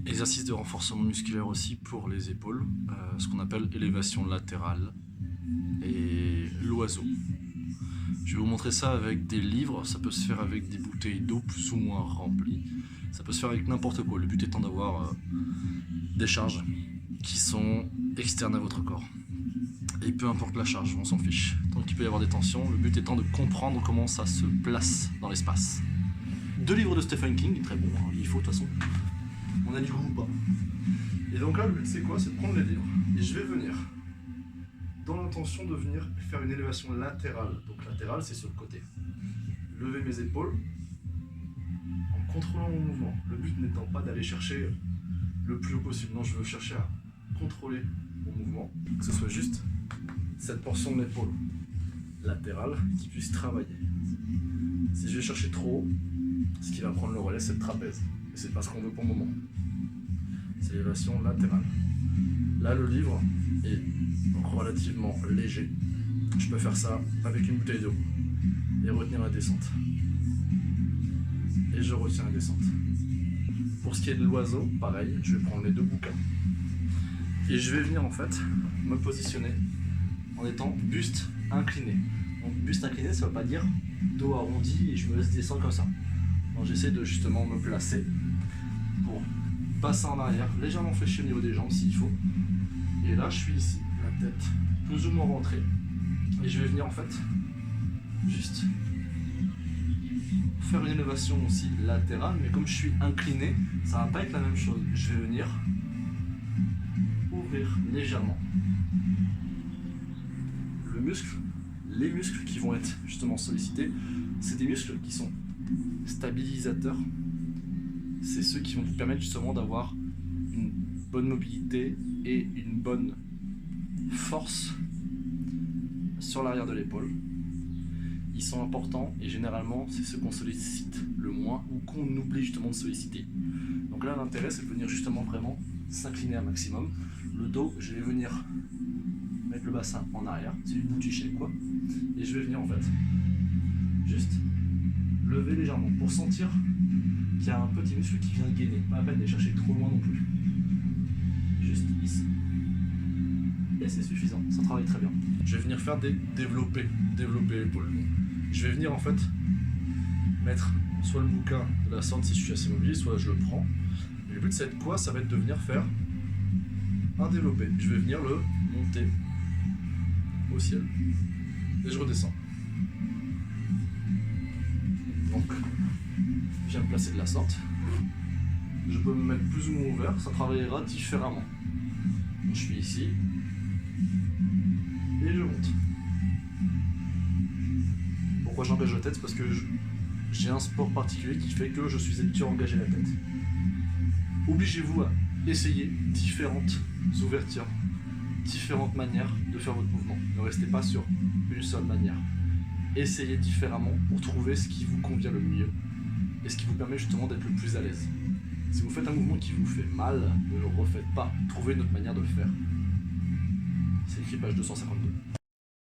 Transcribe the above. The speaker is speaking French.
Exercice de renforcement musculaire aussi pour les épaules, ce qu'on appelle élévation latérale et l'oiseau. Je vais vous montrer ça avec des livres, ça peut se faire avec des bouteilles d'eau plus ou moins remplies, ça peut se faire avec n'importe quoi, le but étant d'avoir des charges qui sont externes à votre corps. Et peu importe la charge, on s'en fiche. Tant qu'il peut y avoir des tensions, le but étant de comprendre comment ça se place dans l'espace. 2 livres de Stephen King, très bon, hein, il faut de toute façon. On a du goût ou pas. Et donc là, le but c'est quoi? C'est de prendre les livres. Et je vais venir, dans l'intention de venir faire une élévation latérale. Donc latérale, c'est sur le côté. Lever mes épaules en contrôlant mon mouvement. Le but n'étant pas d'aller chercher le plus haut possible. Non, je veux chercher à contrôler mon mouvement. Que ce soit juste cette portion de l'épaule latérale qui puisse travailler. Si je vais chercher trop haut, ce qui va prendre le relais, c'est le trapèze. Et c'est pas ce qu'on veut pour le moment. C'est l'élévation latérale. Là, le livre est relativement léger. Je peux faire ça avec une bouteille d'eau et retenir la descente. Et je retiens la descente. Pour ce qui est de l'oiseau, pareil, je vais prendre les 2 bouquins. Et je vais venir en fait me positionner en étant buste incliné. Donc buste incliné, ça ne veut pas dire dos arrondi et je me laisse descendre comme ça. Donc j'essaie de justement me placer pour passer en arrière, légèrement fléchir au niveau des jambes s'il faut. Et là je suis ici, la tête plus ou moins rentrée. Et je vais venir en fait juste faire une élévation aussi latérale, mais comme je suis incliné, ça va pas être la même chose. Je vais venir ouvrir légèrement le muscle. Les muscles qui vont être justement sollicités, c'est des muscles qui sont stabilisateurs. C'est ceux qui vont vous permettre justement d'avoir une bonne mobilité et une bonne force sur l'arrière de l'épaule. Ils sont importants et généralement c'est ceux qu'on sollicite le moins ou qu'on oublie justement de solliciter. Donc là l'intérêt c'est de venir justement vraiment s'incliner un maximum. Le dos, je vais venir mettre le bassin en arrière, c'est du booty shake quoi. Et je vais venir en fait juste lever légèrement pour sentir qu'il y a un petit muscle qui vient gainer. Pas la peine d'aller chercher trop loin non plus. Juste ici. Et c'est suffisant, ça travaille très bien. Je vais venir faire des développer l'épaule. Je vais venir en fait mettre soit le bouquin de la sorte si je suis assez mobile, soit je le prends. Et le but ça va être quoi? Ça va être de venir faire un développé. Je vais venir le monter au ciel. Et je redescends. Donc, je viens me placer de la sorte. Je peux me mettre plus ou moins ouvert, ça travaillera différemment. Donc, je suis ici. Et je monte. Pourquoi j'engage la tête? Parce que j'ai un sport particulier qui fait que je suis habitué à engager la tête. Obligez-vous à essayer différentes ouvertures, différentes manières de faire votre mouvement. Ne restez pas sur une seule manière. Essayez différemment pour trouver ce qui vous convient le mieux et ce qui vous permet justement d'être le plus à l'aise. Si vous faites un mouvement qui vous fait mal, ne le refaites pas. Trouvez une autre manière de le faire. C'est écrit page 252.